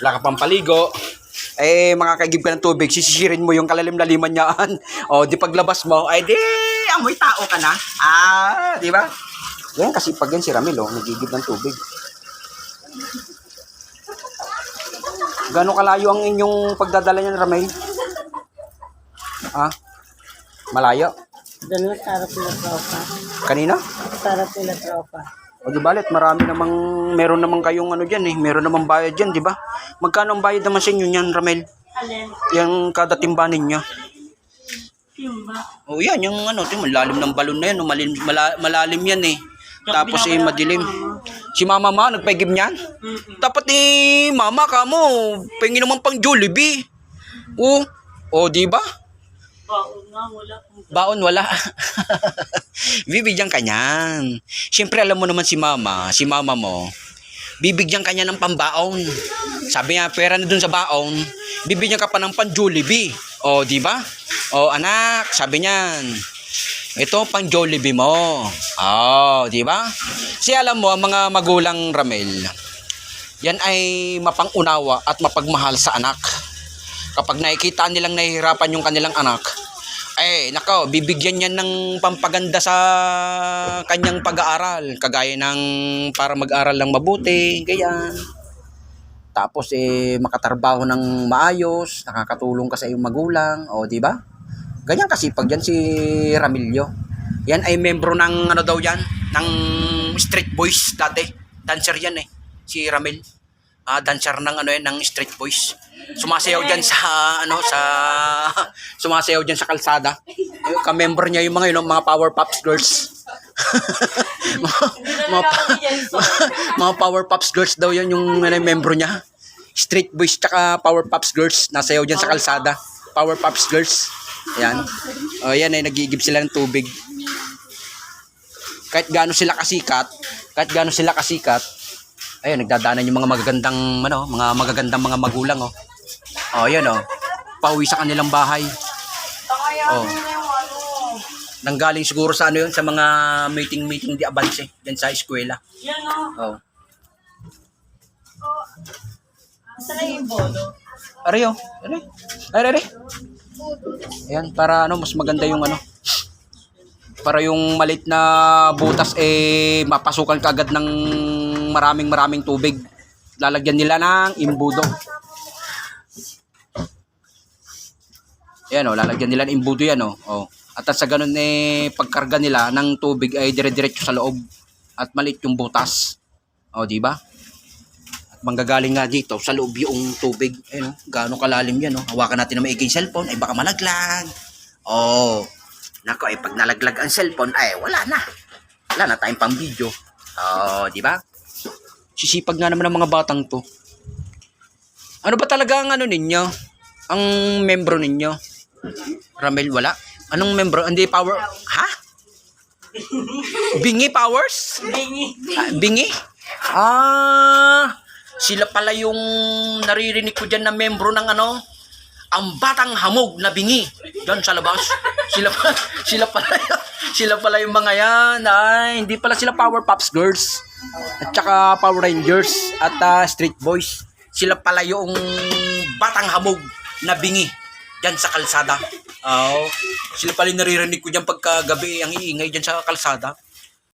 Wala ka pang paligo. Eh, makakagib ka ng tubig, sisisirin mo yung kalalim-laliman niyaan. O, di paglabas mo, ay di, amoy tao ka na. Di ba? Yan, kasi pag yan si Ramil, nagigib ng tubig. Gano'ng kalayo ang inyong pagdadala niyan, Ramil? Malayo? Doon na sarap nila tropa. Kanina? Sarap nila tropa. O di balit, meron namang kayong dyan meron namang bayad dyan, di ba? Magkano ang bayad naman sa inyo yan, Ramel? Alin? Yung kada timba ninyo. Timba. O yan, yung malalim ng balon na yan, malalim yan eh. Tapos madilim. Si mama nagpaigib niyan? Dapat mama ka mo, pengi naman pang Jollibee. O di ba? Baon nga, wala. Baon wala. Bibigyan ka niyan. Siyempre alam mo naman si mama mo, bibigyan ka niya ng pambaon. Sabi niya, pera na dun sa baon, bibigyan ka pa ng pan Jollibee. O, di ba? O, anak, sabi niyan, ito pang Jollibee mo. O, di ba? Kasi alam mo, ang mga magulang, Ramel, yan ay mapang-unawa at mapagmahal sa anak. Kapag nakikita nilang nahihirapan yung kanilang anak, nako, bibigyan niya ng pampaganda sa kanyang pag-aaral. Kagaya ng para mag-aral ng mabuti, ganyan. Tapos makatrabaho ng maayos, nakakatulong ka sa iyong magulang, o di ba? Ganyan kasipag yan si Ramilio. Yan ay membro ng daw yan, ng Street Boys dati. Dancer yan si Ramil. Dancer ng Street Boys. Sumasayaw diyan sumasayaw diyan sa kalsada. Ka-member niya yung mga Power Pops girls. mga Power Pops girls daw yan yung member niya. Street Boys tsaka Power Pops girls nasayaw diyan sa kalsada. Power Pops girls. Yan. Yan ay nagigib sila ng tubig. Kahit gaano sila kasikat, ayun, nagdadaanan yung mga magagandang mga magulang, yan, pauwi sa kanilang bahay. Nanggaling siguro sa sa mga meeting di avance diyan sa eskwela. Yan Saan yung bono? Aray. Ayan, para mas maganda yung para yung malit na butas mapasukan kaagad ng maraming tubig. Lalagyan nila ng imbudo. Ayan lalagyan nila ng imbudo yan At sa ganun pagkarga nila ng tubig ay dire-diretso sa loob at maliit yung butas. Di ba? At manggagaling nga dito sa loob yung tubig. Ayun gaano kalalim yan Hawakan natin na maigi yung cellphone ay baka malaglag. Nako, pag nalaglag ang cellphone, wala na. Wala na tayong pang video. Di ba? Sisipag nga naman ng mga batang to. Ano ba talaga ang ninyo? Ang membro ninyo? Ramel, wala? Anong membro? Hindi, power? Ha? Bingi powers? Bingi? Sila pala yung naririnig ko dyan na membro ng ang batang hamog na bingi diyan sa labas. Sila pala yung mga yan. Hindi pala sila Power Pops girls at saka Power Rangers at Street Boys. Sila pala yung batang hamog na bingi diyan sa kalsada. Sila pala yung naririnig ko diyan pagkagabi ang iingay diyan sa kalsada.